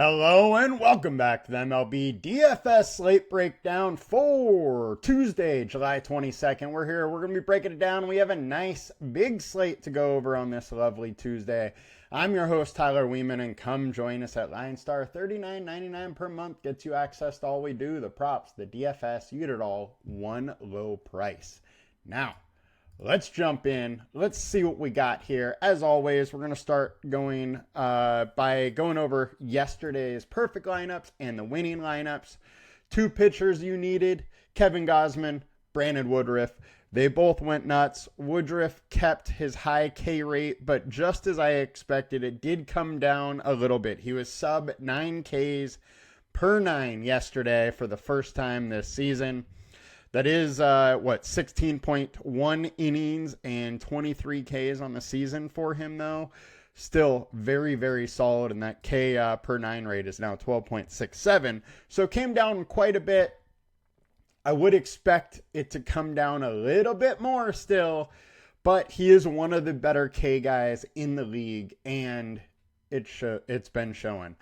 Hello and welcome back to the MLB DFS Slate Breakdown for Tuesday, July 22nd. We're here. We're going to be breaking it down. We have a nice big slate to go over on this lovely Tuesday. I'm your host, Tyler Wiemann, and come join us at LineStar. $39.99 per month gets you access to all we do, the props, the DFS. You get it all, one low price. Now, let's jump in. Let's see what we got here. As always, we're going to start going by going over yesterday's perfect lineups and the winning lineups. Two pitchers you needed, Kevin Gausman, Brandon Woodruff. They both went nuts. Woodruff kept his high K rate, but just as I expected, it did come down a little bit. He was sub 9 Ks per 9 yesterday for the first time this season. That is, 16.1 innings and 23 Ks on the season for him, though. Still very, very solid, and that K per 9 rate is now 12.67. So it came down quite a bit. I would expect it to come down a little bit more still, but he is one of the better K guys in the league, and it's been showing.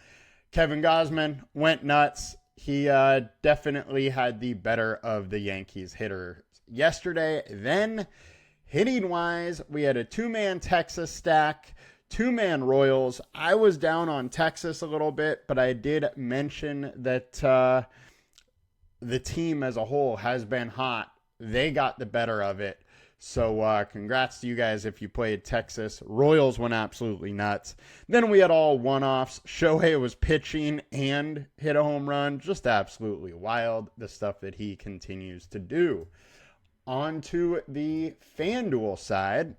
Kevin Gausman went nuts. He definitely had the better of the Yankees hitters yesterday. Then, hitting-wise, we had a two-man Texas stack, two-man Royals. I was down on Texas a little bit, but I did mention that the team as a whole has been hot. They got the better of it. So congrats to you guys if you played Texas. Royals went absolutely nuts. Then we had all one-offs. Shohei was pitching and hit a home run. Just absolutely wild, the stuff that he continues to do. On to the FanDuel side.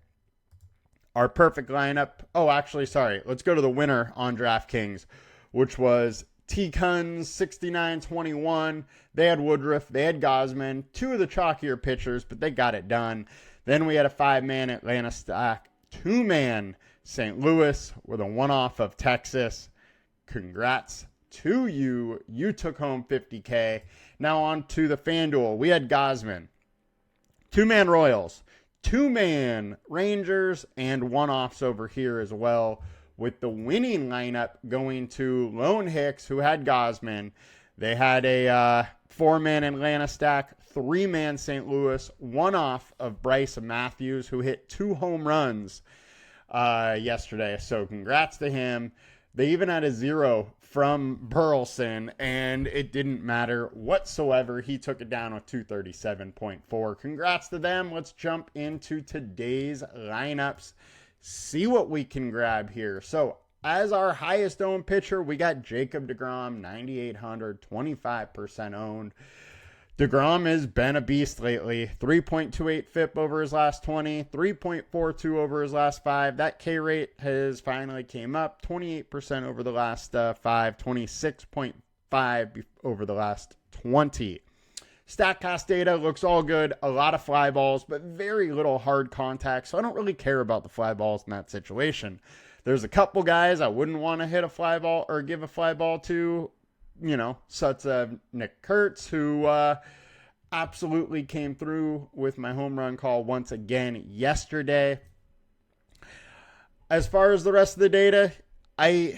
Our perfect lineup. Oh, actually, sorry. Let's go to the winner on DraftKings, which was T-Cuns 69-21. They had Woodruff. They had Gausman. Two of the chalkier pitchers, but they got it done. Then we had a 5-man Atlanta stack. 2-man St. Louis with a one-off of Texas. Congrats to you. You took home $50K. Now on to the FanDuel. We had Gausman. 2-man Royals. 2-man Rangers. And one-offs over here as well, with the winning lineup going to Lone Hicks, who had Gausman. They had a 4-man Atlanta stack, 3-man St. Louis, one-off of Bryce Matthews, who hit 2 home runs yesterday. So congrats to him. They even had a 0 from Burleson, and it didn't matter whatsoever. He took it down with 237.4. Congrats to them. Let's jump into today's lineups. See what we can grab here. So, as our highest owned pitcher, we got Jacob deGrom, 9,800, 25% owned. deGrom has been a beast lately. 3.28 FIP over his last 20, 3.42 over his last 5. That K rate has finally came up, 28% over the last 5, 26.5 over the last 20. StatCast data looks all good. A lot of fly balls, but very little hard contact. So I don't really care about the fly balls in that situation. There's a couple guys I wouldn't want to hit a fly ball or give a fly ball to, such as Nick Kurtz, who absolutely came through with my home run call once again yesterday. As far as the rest of the data, the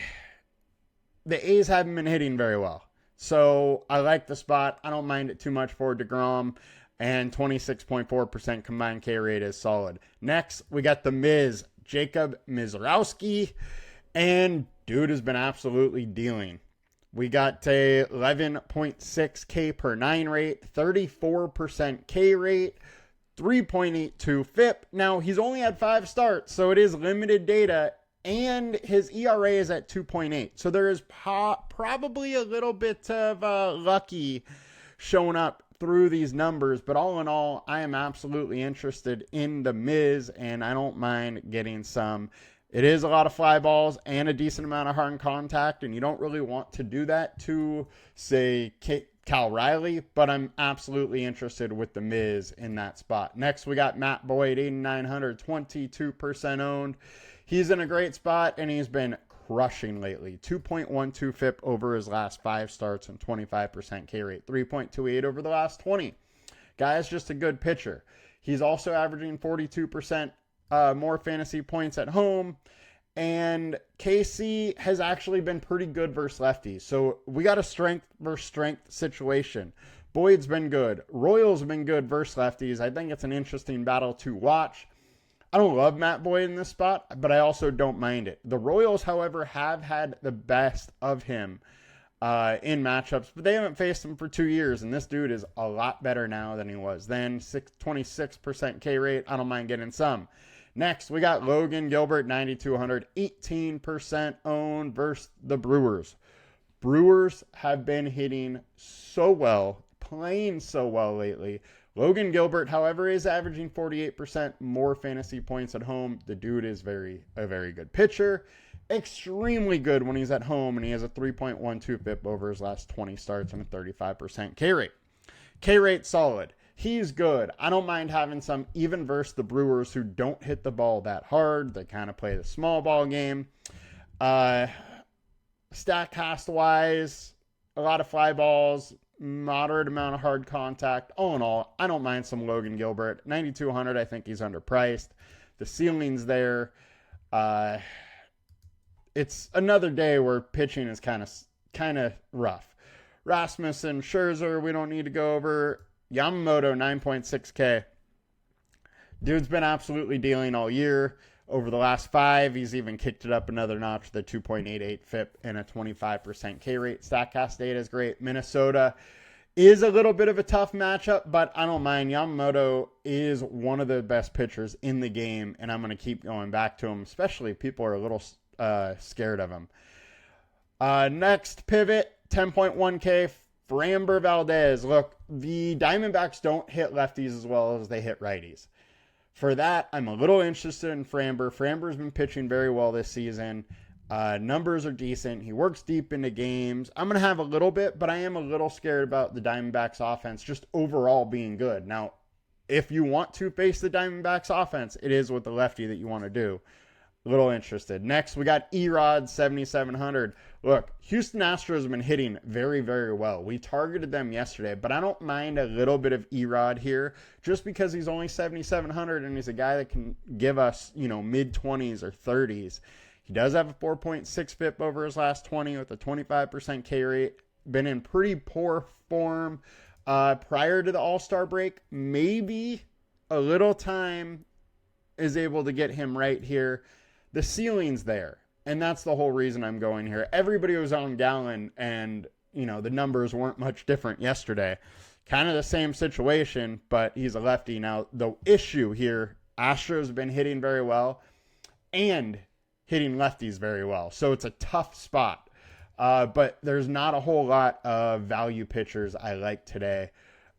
A's haven't been hitting very well. So I like the spot. I don't mind it too much for deGrom. And 26.4% combined K rate is solid. Next, we got the Miz, Jacob Mizrowski. And dude has been absolutely dealing. We got a 11.6 K per 9 rate, 34% K rate, 3.82 FIP. Now, he's only had 5 starts, so it is limited data. And his ERA is at 2.8. So there is probably a little bit of lucky showing up through these numbers. But all in all, I am absolutely interested in the Miz, and I don't mind getting some. It is a lot of fly balls and a decent amount of hard contact, and you don't really want to do that to, say, Cal Riley, but I'm absolutely interested with the Miz in that spot. Next, we got Matt Boyd, 8,900, 22% owned. He's in a great spot, and he's been crushing lately. 2.12 FIP over his last 5 starts and 25% K rate. 3.28 over the last 20. Guy's just a good pitcher. He's also averaging 42% more fantasy points at home And KC has actually been pretty good versus lefties. So we got a strength versus strength situation. Boyd's been good. Royals been good versus lefties. I think it's an interesting battle to watch. I don't love Matt Boyd in this spot, but I also don't mind it. The Royals, however, have had the best of him in matchups, but they haven't faced him for 2 years, and this dude is a lot better now than he was then. 26% K rate. I don't mind getting some. Next, we got Logan Gilbert, 9,200, 18% owned versus the Brewers. Brewers have been hitting so well, playing so well lately. Logan Gilbert, however, is averaging 48% more fantasy points at home. The dude is a very good pitcher. Extremely good when he's at home, and he has a 3.12 FIP over his last 20 starts and a 35% K rate. K rate solid. He's good. I don't mind having some, even versus the Brewers, who don't hit the ball that hard. They kind of play the small ball game. Statcast-wise, a lot of fly balls, moderate amount of hard contact. All in all, I don't mind some Logan Gilbert. 9,200, I think he's underpriced. The ceiling's there. It's another day where pitching is kind of rough. Rasmussen, Scherzer, we don't need to go over. Yamamoto, 9.6K. Dude's been absolutely dealing all year. Over the last 5, he's even kicked it up another notch with a 2.88 FIP and a 25% K rate. StatCast data is great. Minnesota is a little bit of a tough matchup, but I don't mind. Yamamoto is one of the best pitchers in the game, and I'm going to keep going back to him, especially if people are a little scared of him. Next pivot, 10.1K, Framber Valdez. Look, the Diamondbacks don't hit lefties as well as they hit righties. For that, I'm a little interested in Framber. Framber's been pitching very well this season. Numbers are decent. He works deep into games. I'm going to have a little bit, but I am a little scared about the Diamondbacks offense just overall being good. Now, if you want to face the Diamondbacks offense, it is with the lefty that you want to do. A little interested. Next, we got Erod, 7,700. Look, Houston Astros have been hitting very, very well. We targeted them yesterday, but I don't mind a little bit of Erod here just because he's only 7,700 and he's a guy that can give us, mid-20s or 30s. He does have a 4.6 FIP over his last 20 with a 25% K rate. Been in pretty poor form prior to the All-Star break. Maybe a little time is able to get him right here. The ceiling's there, and that's the whole reason I'm going here. Everybody was on Gallen, and, the numbers weren't much different yesterday. Kind of the same situation, but he's a lefty. Now, the issue here, Astros have been hitting very well and hitting lefties very well, so it's a tough spot. But there's not a whole lot of value pitchers I like today.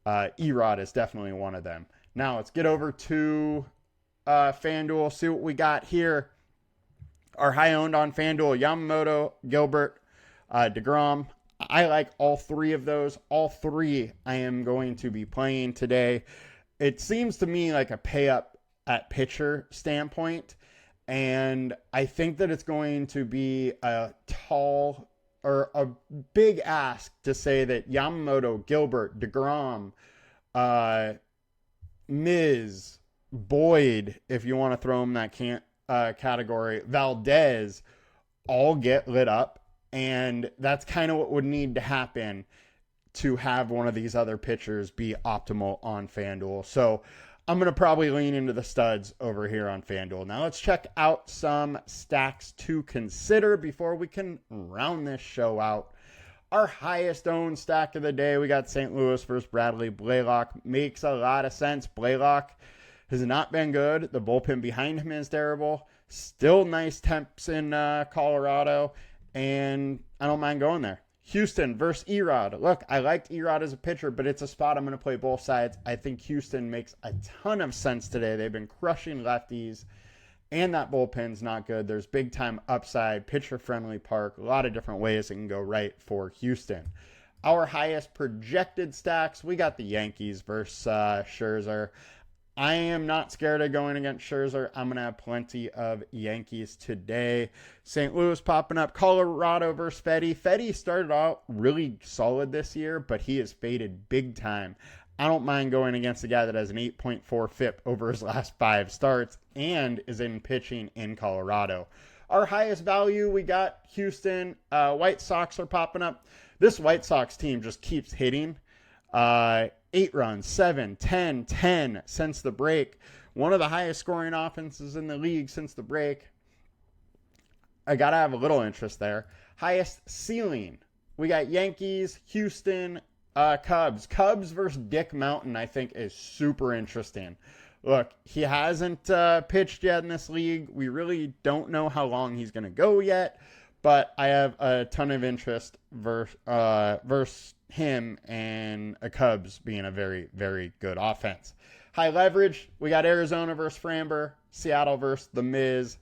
Erod is definitely one of them. Now, let's get over to FanDuel, see what we got here. Our high owned on FanDuel, Yamamoto, Gilbert, DeGrom. I like all 3 of those. All 3 I am going to be playing today. It seems to me like a pay up at pitcher standpoint. And I think that it's going to be a tall or a big ask to say that Yamamoto, Gilbert, DeGrom, Miz, Boyd, if you want to throw him that category, Valdez, all get lit up. And that's kind of what would need to happen to have one of these other pitchers be optimal on FanDuel. So I'm going to probably lean into the studs over here on FanDuel. Now let's check out some stacks to consider before we can round this show out. Our highest owned stack of the day, we got St. Louis versus Bradley. Blaylock makes a lot of sense. Blaylock has not been good. The bullpen behind him is terrible. Still nice temps in Colorado, and I don't mind going there. Houston versus Erod. Look, I liked Erod as a pitcher, but it's a spot I'm going to play both sides. I think Houston makes a ton of sense today. They've been crushing lefties, and that bullpen's not good. There's big-time upside, pitcher-friendly park, a lot of different ways it can go right for Houston. Our highest projected stacks, we got the Yankees versus Scherzer. I am not scared of going against Scherzer. I'm going to have plenty of Yankees today. St. Louis popping up. Colorado versus Fedde. Fedde started out really solid this year, but he has faded big time. I don't mind going against a guy that has an 8.4 FIP over his last 5 starts and is in pitching in Colorado. Our highest value, we got Houston. White Sox are popping up. This White Sox team just keeps hitting. 8 runs, 7, 10, 10 since the break. One of the highest scoring offenses in the league since the break. I got to have a little interest there. Highest ceiling. We got Yankees, Houston, Cubs. Cubs versus Dick Mountain, I think, is super interesting. Look, he hasn't pitched yet in this league. We really don't know how long he's going to go yet. But I have a ton of interest versus him and a Cubs being a very, very good offense. High leverage, we got Arizona versus Framber, Seattle versus The Miz.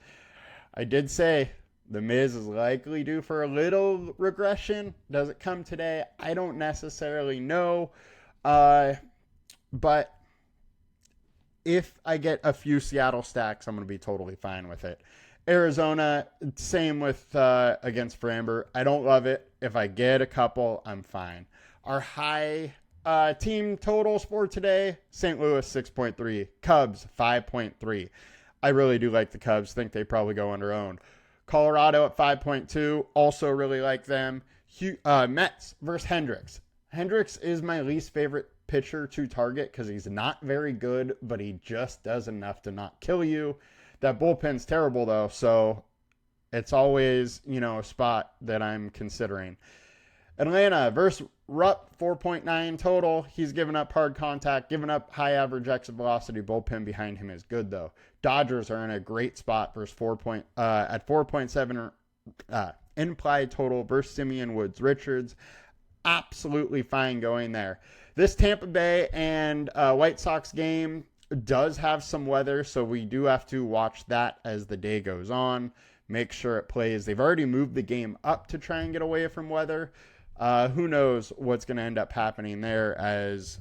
I did say The Miz is likely due for a little regression. Does it come today? I don't necessarily know. But if I get a few Seattle stacks, I'm going to be totally fine with it. Arizona, same with against Framber. I don't love it. If I get a couple, I'm fine. Our high team totals for today, St. Louis 6.3, Cubs 5.3. I really do like the Cubs. Think they probably go under owned. Colorado at 5.2, also really like them. Mets versus Hendricks. Hendricks is my least favorite pitcher to target because he's not very good, but he just does enough to not kill you. That bullpen's terrible, though, so it's always, a spot that I'm considering. Atlanta versus Rupp, 4.9 total. He's given up hard contact, given up high average exit velocity. Bullpen behind him is good, though. Dodgers are in a great spot versus at 4.7 implied total versus Simeon Woods Richards. Absolutely fine going there. This Tampa Bay and White Sox game does have some weather, so we do have to watch that as the day goes on. Make sure it plays. They've already moved the game up to try and get away from weather. Who knows what's going to end up happening there, as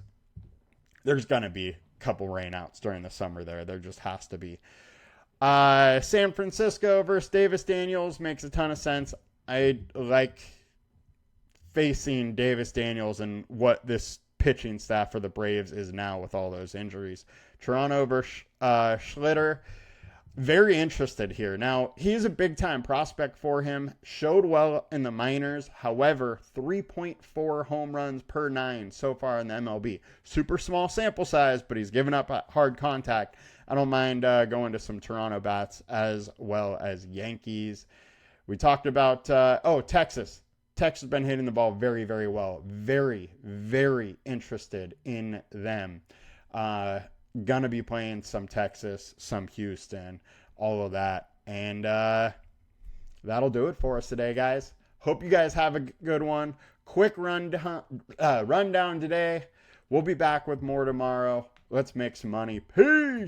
there's going to be a couple rainouts during the summer there. There just has to be. San Francisco versus Davis Daniels makes a ton of sense. I like facing Davis Daniels and what this pitching staff for the Braves is now with all those injuries. Toronto versus Schlitter. Very interested here. Now, he's a big-time prospect for him. Showed well in the minors. However, 3.4 home runs per 9 so far in the MLB. Super small sample size, but he's given up hard contact. I don't mind going to some Toronto bats as well as Yankees. We talked about, Texas. Texas has been hitting the ball very, very well. Very, very interested in them. Gonna be playing some Texas, some Houston, all of that. And that'll do it for us today, guys. Hope you guys have a good one. Quick rundown today. We'll be back with more tomorrow. Let's make some money. Peace.